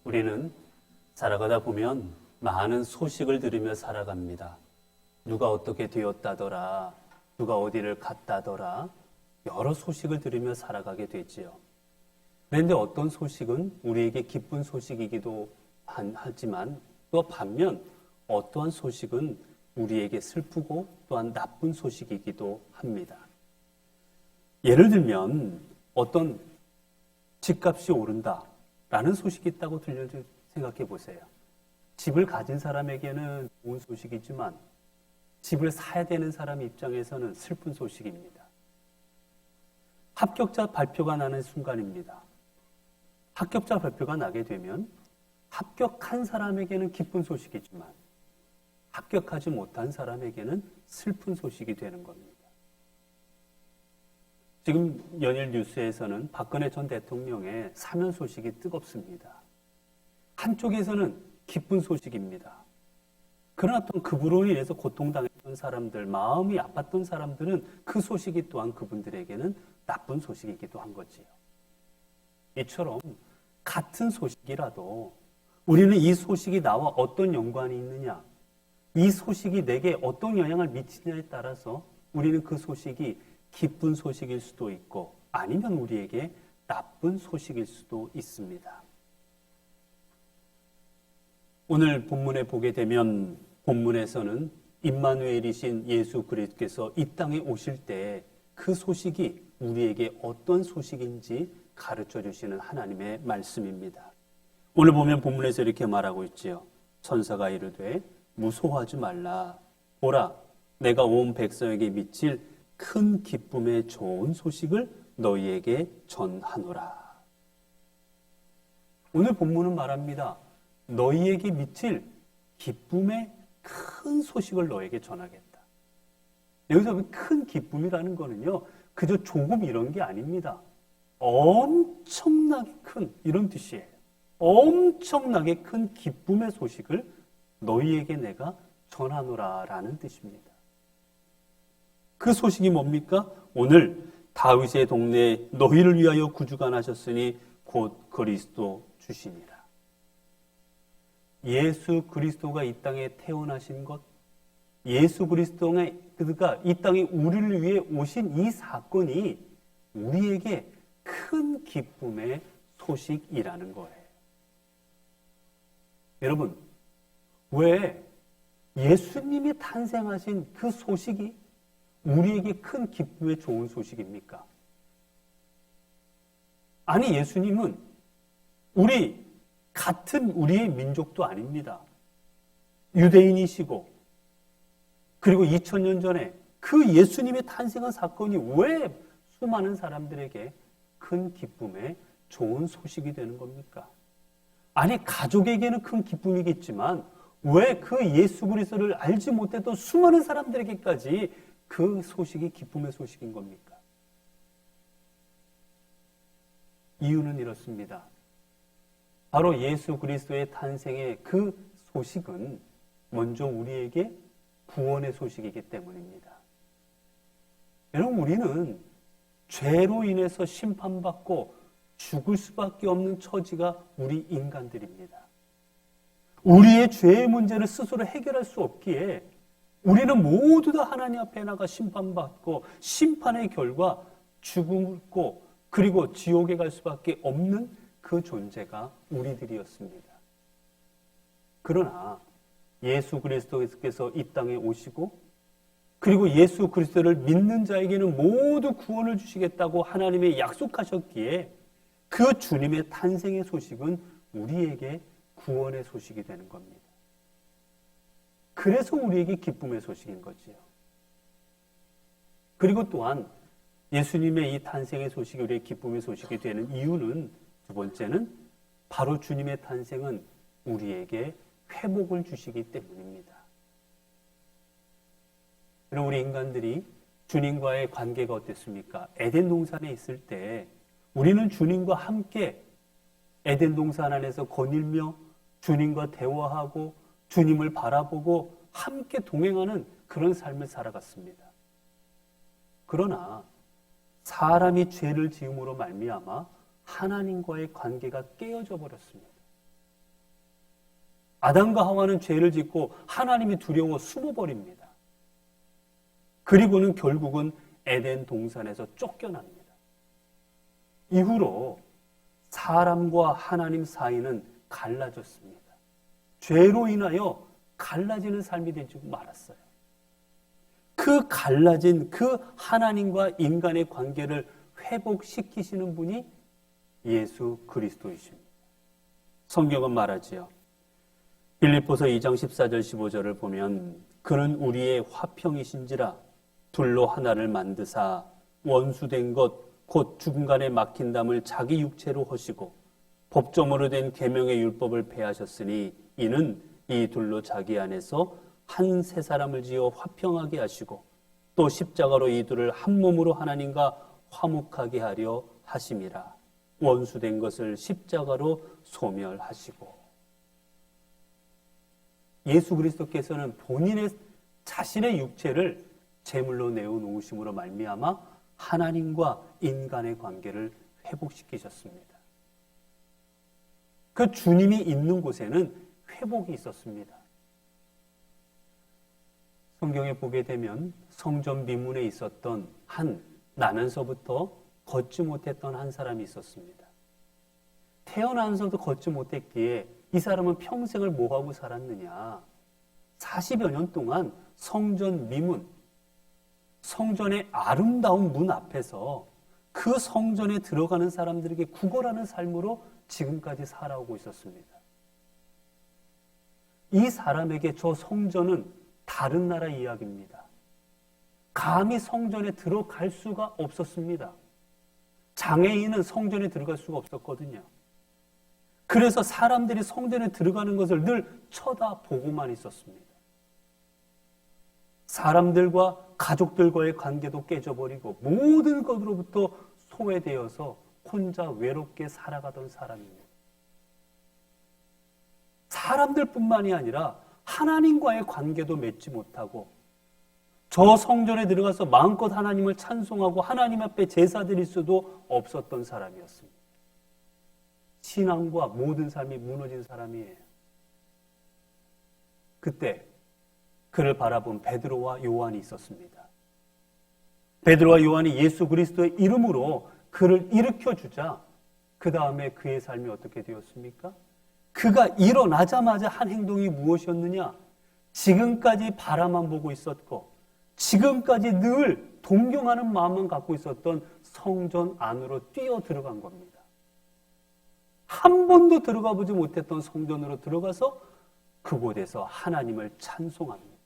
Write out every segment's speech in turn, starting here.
우리는 살아가다 보면 많은 소식을 들으며 살아갑니다. 누가 어떻게 되었다더라, 누가 어디를 갔다더라, 여러 소식을 들으며 살아가게 되지요. 그런데 어떤 소식은 우리에게 기쁜 소식이기도 하지만 또 반면 어떠한 소식은 우리에게 슬프고 또한 나쁜 소식이기도 합니다. 예를 들면 어떤 집값이 오른다라는 소식이 있다고 생각해 보세요. 집을 가진 사람에게는 좋은 소식이지만 집을 사야 되는 사람 입장에서는 슬픈 소식입니다. 합격자 발표가 나는 순간입니다. 합격자 발표가 나게 되면 합격한 사람에게는 기쁜 소식이지만 합격하지 못한 사람에게는 슬픈 소식이 되는 겁니다. 지금 연일 뉴스에서는 박근혜 전 대통령의 사면 소식이 뜨겁습니다. 한쪽에서는 기쁜 소식입니다. 그러나 또 그분으로 인해서 고통당했던 사람들, 마음이 아팠던 사람들은 그 소식이 또한 그분들에게는 나쁜 소식이기도 한 거지요. 이처럼 같은 소식이라도 우리는 이 소식이 나와 어떤 연관이 있느냐, 이 소식이 내게 어떤 영향을 미치느냐에 따라서 우리는 그 소식이 기쁜 소식일 수도 있고 아니면 우리에게 나쁜 소식일 수도 있습니다. 오늘 본문에 보게 되면 본문에서는 임마누엘이신 예수 그리스도께서 이 땅에 오실 때 그 소식이 우리에게 어떤 소식인지 가르쳐 주시는 하나님의 말씀입니다. 오늘 보면 본문에서 이렇게 말하고 있지요. 천사가 이르되 무소하지 말라. 보라, 내가 온 백성에게 미칠 큰 기쁨의 좋은 소식을 너희에게 전하노라. 오늘 본문은 말합니다. 너희에게 미칠 기쁨의 큰 소식을 너에게 전하겠다. 여기서 큰 기쁨이라는 거는요, 그저 조금 이런 게 아닙니다. 엄청나게 큰 이런 뜻이에요. 엄청나게 큰 기쁨의 소식을 너희에게 내가 전하노라라는 뜻입니다. 그 소식이 뭡니까? 오늘 다윗의 동네에 너희를 위하여 구주가 나셨으니 곧 그리스도 주시니라. 예수 그리스도가 이 땅에 태어나신 것, 예수 그리스도가 이 땅에 우리를 위해 오신 이 사건이 우리에게 큰 기쁨의 소식이라는 거예요. 여러분, 왜 예수님이 탄생하신 그 소식이 우리에게 큰 기쁨의 좋은 소식입니까? 아니, 예수님은 같은 우리의 민족도 아닙니다. 유대인이시고, 그리고 2000년 전에 그 예수님의 탄생한 사건이 왜 수많은 사람들에게 큰 기쁨의 좋은 소식이 되는 겁니까? 아니, 가족에게는 큰 기쁨이겠지만 왜 그 예수 그리스도를 알지 못했던 수많은 사람들에게까지 그 소식이 기쁨의 소식인 겁니까? 이유는 이렇습니다. 바로 예수 그리스도의 탄생의 그 소식은 먼저 우리에게 구원의 소식이기 때문입니다. 여러분, 우리는 죄로 인해서 심판받고 죽을 수밖에 없는 처지가 우리 인간들입니다. 우리의 죄의 문제를 스스로 해결할 수 없기에 우리는 모두 다 하나님 앞에 나가 심판받고 심판의 결과 죽고 그리고 지옥에 갈 수밖에 없는 그 존재가 우리들이었습니다. 그러나 예수 그리스도께서 이 땅에 오시고 그리고 예수 그리스도를 믿는 자에게는 모두 구원을 주시겠다고 하나님이 약속하셨기에 그 주님의 탄생의 소식은 우리에게 구원의 소식이 되는 겁니다. 그래서 우리에게 기쁨의 소식인 거지요. 그리고 또한 예수님의 이 탄생의 소식이 우리의 기쁨의 소식이 되는 이유는 두 번째는 바로 주님의 탄생은 우리에게 회복을 주시기 때문입니다. 우리 인간들이 주님과의 관계가 어땠습니까? 에덴 동산에 있을 때 우리는 주님과 함께 에덴 동산 안에서 거닐며 주님과 대화하고 주님을 바라보고 함께 동행하는 그런 삶을 살아갔습니다. 그러나 사람이 죄를 지음으로 말미암아 하나님과의 관계가 깨어져 버렸습니다. 아담과 하와는 죄를 짓고 하나님이 두려워 숨어버립니다. 그리고는 결국은 에덴 동산에서 쫓겨납니다. 이후로 사람과 하나님 사이는 갈라졌습니다. 죄로 인하여 갈라지는 삶이 되지 말았어요. 그 갈라진 그 하나님과 인간의 관계를 회복시키시는 분이 예수 그리스도이십니다. 성경은 말하지요. 빌립보서 2장 14절 15절을 보면 그는 우리의 화평이신지라 둘로 하나를 만드사 원수된 것 곧 중간에 막힌 담을 자기 육체로 허시고 법조문으로 된 계명의 율법을 폐하셨으니 이는 이 둘로 자기 안에서 한 새 사람을 지어 화평하게 하시고 또 십자가로 이 둘을 한 몸으로 하나님과 화목하게 하려 하심이라. 원수된 것을 십자가로 소멸하시고. 예수 그리스도께서는 본인의 자신의 육체를 제물로 내어 놓으심으로 말미암아 하나님과 인간의 관계를 회복시키셨습니다. 그 주님이 있는 곳에는 회복이 있었습니다. 성경에 보게 되면 성전 미문에 있었던 한 나면서부터 걷지 못했던 한 사람이 있었습니다. 태어나면서도 걷지 못했기에 이 사람은 평생을 뭐하고 살았느냐? 40여 년 동안 성전 미문, 성전의 아름다운 문 앞에서 그 성전에 들어가는 사람들에게 구걸하는 삶으로 지금까지 살아오고 있었습니다. 이 사람에게 저 성전은 다른 나라 이야기입니다. 감히 성전에 들어갈 수가 없었습니다. 장애인은 성전에 들어갈 수가 없었거든요. 그래서 사람들이 성전에 들어가는 것을 늘 쳐다보고만 있었습니다. 사람들과 가족들과의 관계도 깨져버리고 모든 것으로부터 소외되어서 혼자 외롭게 살아가던 사람입니다. 사람들뿐만이 아니라 하나님과의 관계도 맺지 못하고 저 성전에 들어가서 마음껏 하나님을 찬송하고 하나님 앞에 제사 드릴 수도 없었던 사람이었습니다. 신앙과 모든 삶이 무너진 사람이에요. 그때 그를 바라본 베드로와 요한이 있었습니다. 베드로와 요한이 예수 그리스도의 이름으로 그를 일으켜주자 그 다음에 그의 삶이 어떻게 되었습니까? 그가 일어나자마자 한 행동이 무엇이었느냐? 지금까지 바라만 보고 있었고 지금까지 늘 동경하는 마음만 갖고 있었던 성전 안으로 뛰어 들어간 겁니다. 한 번도 들어가 보지 못했던 성전으로 들어가서 그곳에서 하나님을 찬송합니다.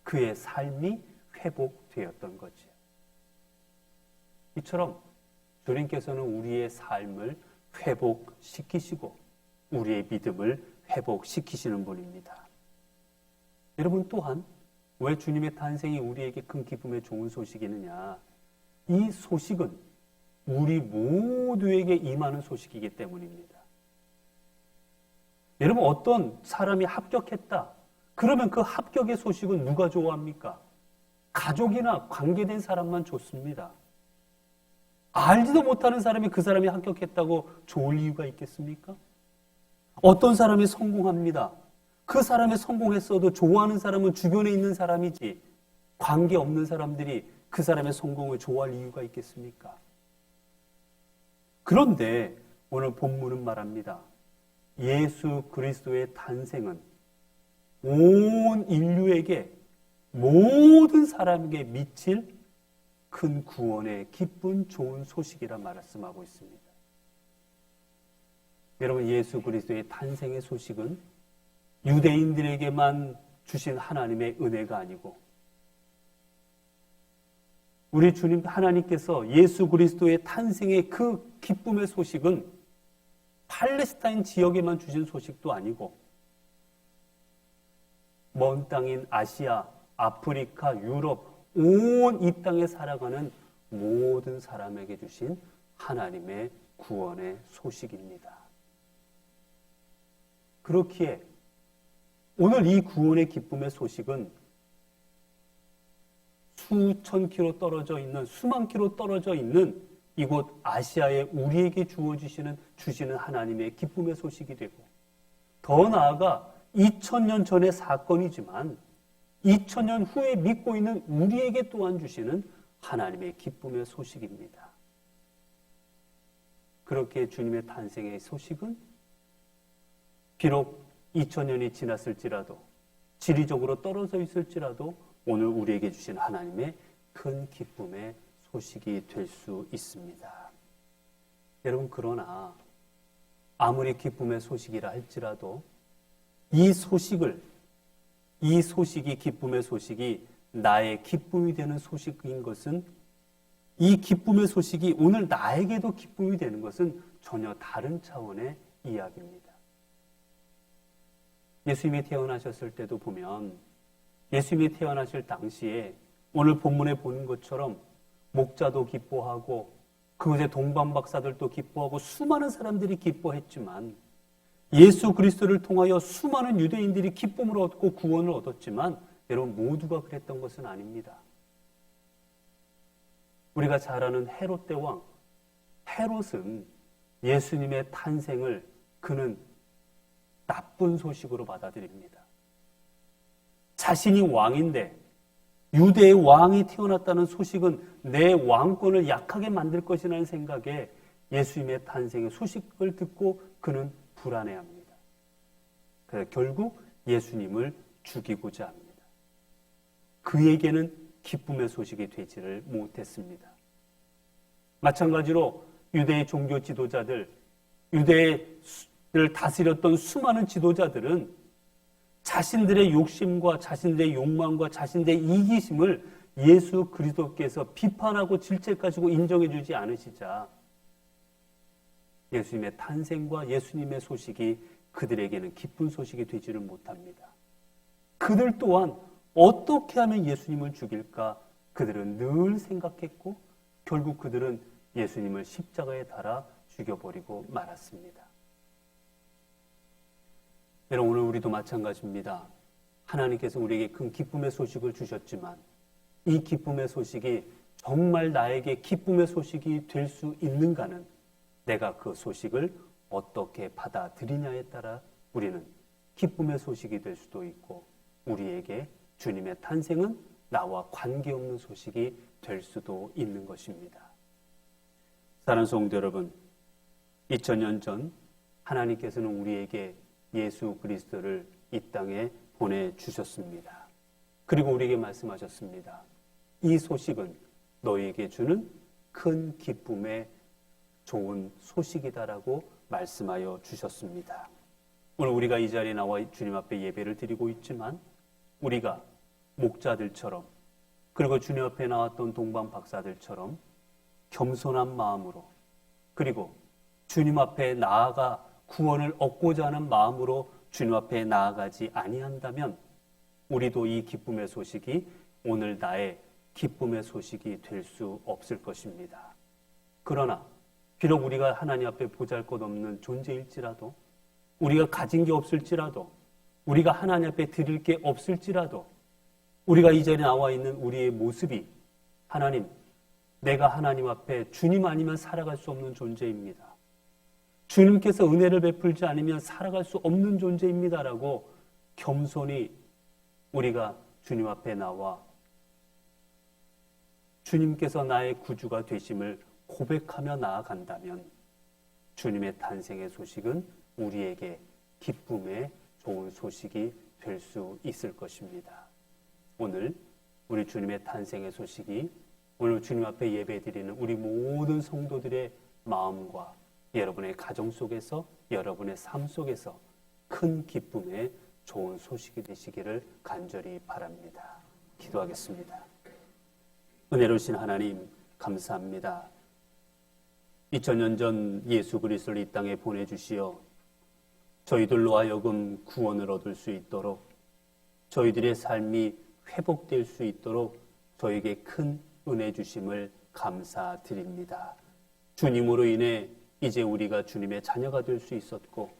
그의 삶이 회복되었던 거죠. 이처럼 주님께서는 우리의 삶을 회복시키시고 우리의 믿음을 회복시키시는 분입니다. 여러분 또한 왜 주님의 탄생이 우리에게 큰 기쁨의 좋은 소식이느냐? 이 소식은 우리 모두에게 임하는 소식이기 때문입니다. 여러분 어떤 사람이 합격했다. 그러면 그 합격의 소식은 누가 좋아합니까? 가족이나 관계된 사람만 좋습니다. 알지도 못하는 사람이 그 사람이 합격했다고 좋을 이유가 있겠습니까? 어떤 사람이 성공합니다. 그 사람이 성공했어도 좋아하는 사람은 주변에 있는 사람이지 관계없는 사람들이 그 사람의 성공을 좋아할 이유가 있겠습니까? 그런데 오늘 본문은 말합니다. 예수 그리스도의 탄생은 온 인류에게 모든 사람에게 미칠 큰 구원의 기쁜 좋은 소식이라 말씀하고 있습니다. 여러분 예수 그리스도의 탄생의 소식은 유대인들에게만 주신 하나님의 은혜가 아니고 우리 주님 하나님께서 예수 그리스도의 탄생의 그 기쁨의 소식은 팔레스타인 지역에만 주신 소식도 아니고 먼 땅인 아시아, 아프리카, 유럽 온 이 땅에 살아가는 모든 사람에게 주신 하나님의 구원의 소식입니다. 그렇기에 오늘 이 구원의 기쁨의 소식은 수천 킬로 떨어져 있는 수만 킬로 떨어져 있는 이곳 아시아에 우리에게 주시는 하나님의 기쁨의 소식이 되고, 더 나아가 2000년 전의 사건이지만 2000년 후에 믿고 있는 우리에게 또한 주시는 하나님의 기쁨의 소식입니다. 그렇게 주님의 탄생의 소식은 비록 2000년이 지났을지라도, 지리적으로 떨어져 있을지라도 오늘 우리에게 주신 하나님의 큰 기쁨의 소식이 될 수 있습니다. 여러분, 그러나 아무리 기쁨의 소식이라 할지라도 이 소식이 기쁨의 소식이 나의 기쁨이 되는 소식인 것은, 이 기쁨의 소식이 오늘 나에게도 기쁨이 되는 것은 전혀 다른 차원의 이야기입니다. 예수님이 태어나셨을 때도 보면 예수님이 태어나실 당시에 오늘 본문에 보는 것처럼 목자도 기뻐하고 그곳의 동방박사들도 기뻐하고 수많은 사람들이 기뻐했지만, 예수 그리스도를 통하여 수많은 유대인들이 기쁨을 얻고 구원을 얻었지만 여러분, 모두가 그랬던 것은 아닙니다. 우리가 잘 아는 헤롯 대왕, 헤롯은 예수님의 탄생을 그는 나쁜 소식으로 받아들입니다. 자신이 왕인데 유대의 왕이 태어났다는 소식은 내 왕권을 약하게 만들 것이라는 생각에 예수님의 탄생의 소식을 듣고 그는 불안해합니다. 그래서 결국 예수님을 죽이고자 합니다. 그에게는 기쁨의 소식이 되지를 못했습니다. 마찬가지로 유대의 종교 지도자들, 유대를 다스렸던 수많은 지도자들은 자신들의 욕심과 자신들의 욕망과 자신들의 이기심을 예수 그리스도께서 비판하고 질책하시고 인정해 주지 않으시자 예수님의 탄생과 예수님의 소식이 그들에게는 기쁜 소식이 되지를 못합니다. 그들 또한 어떻게 하면 예수님을 죽일까 그들은 늘 생각했고, 결국 그들은 예수님을 십자가에 달아 죽여버리고 말았습니다. 여러분, 오늘 우리도 마찬가지입니다. 하나님께서 우리에게 큰 기쁨의 소식을 주셨지만 이 기쁨의 소식이 정말 나에게 기쁨의 소식이 될 수 있는가는 내가 그 소식을 어떻게 받아들이냐에 따라 우리는 기쁨의 소식이 될 수도 있고, 우리에게 주님의 탄생은 나와 관계없는 소식이 될 수도 있는 것입니다. 사랑하는 성도 여러분, 2000년 전 하나님께서는 우리에게 예수 그리스도를 이 땅에 보내주셨습니다. 그리고 우리에게 말씀하셨습니다. 이 소식은 너희에게 주는 큰 기쁨의 좋은 소식이다라고 말씀하여 주셨습니다. 오늘 우리가 이 자리에 나와 주님 앞에 예배를 드리고 있지만, 우리가 목자들처럼, 그리고 주님 앞에 나왔던 동방 박사들처럼 겸손한 마음으로, 그리고 주님 앞에 나아가 구원을 얻고자 하는 마음으로 주님 앞에 나아가지 아니한다면 우리도 이 기쁨의 소식이 오늘 나의 기쁨의 소식이 될 수 없을 것입니다. 그러나 비록 우리가 하나님 앞에 보잘것없는 존재일지라도, 우리가 가진 게 없을지라도, 우리가 하나님 앞에 드릴 게 없을지라도, 우리가 이 자리에 나와 있는 우리의 모습이 하나님, 내가 하나님 앞에 주님 아니면 살아갈 수 없는 존재입니다. 주님께서 은혜를 베풀지 않으면 살아갈 수 없는 존재입니다라고 겸손히 우리가 주님 앞에 나와 주님께서 나의 구주가 되심을 고백하며 나아간다면 주님의 탄생의 소식은 우리에게 기쁨의 좋은 소식이 될 수 있을 것입니다. 오늘 우리 주님의 탄생의 소식이 오늘 주님 앞에 예배드리는 우리 모든 성도들의 마음과 여러분의 가정 속에서, 여러분의 삶 속에서 큰 기쁨의 좋은 소식이 되시기를 간절히 바랍니다. 기도하겠습니다. 은혜로우신 하나님, 감사합니다. 2000년 전 예수 그리스도를 이 땅에 보내주시어 저희들로 하여금 구원을 얻을 수 있도록, 저희들의 삶이 회복될 수 있도록 저에게 큰 은혜 주심을 감사드립니다. 주님으로 인해 이제 우리가 주님의 자녀가 될 수 있었고,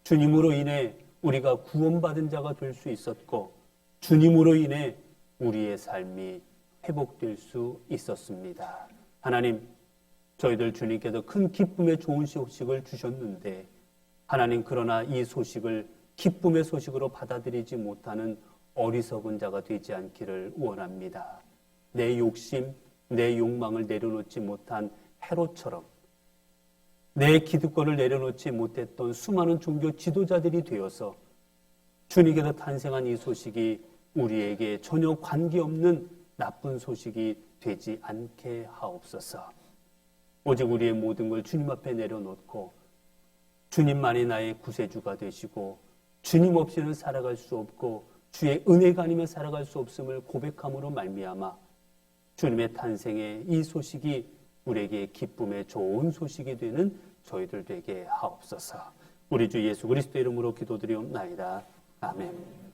주님으로 인해 우리가 구원받은 자가 될 수 있었고, 주님으로 인해 우리의 삶이 회복될 수 있었습니다. 하나님, 저희들 주님께서 큰 기쁨의 좋은 소식을 주셨는데 하나님 그러나 이 소식을 기쁨의 소식으로 받아들이지 못하는 어리석은 자가 되지 않기를 원합니다. 내 욕심, 내 욕망을 내려놓지 못한 헤롯처럼 내 기득권을 내려놓지 못했던 수많은 종교 지도자들이 되어서 주님께서 탄생한 이 소식이 우리에게 전혀 관계없는 나쁜 소식이 되지 않게 하옵소서. 오직 우리의 모든 걸 주님 앞에 내려놓고 주님만이 나의 구세주가 되시고 주님 없이는 살아갈 수 없고 주의 은혜가 아니면 살아갈 수 없음을 고백함으로 말미암아 주님의 탄생의 이 소식이 우리에게 기쁨의 좋은 소식이 되는 저희들 되게 하옵소서. 우리 주 예수 그리스도 이름으로 기도드리옵나이다. 아멘.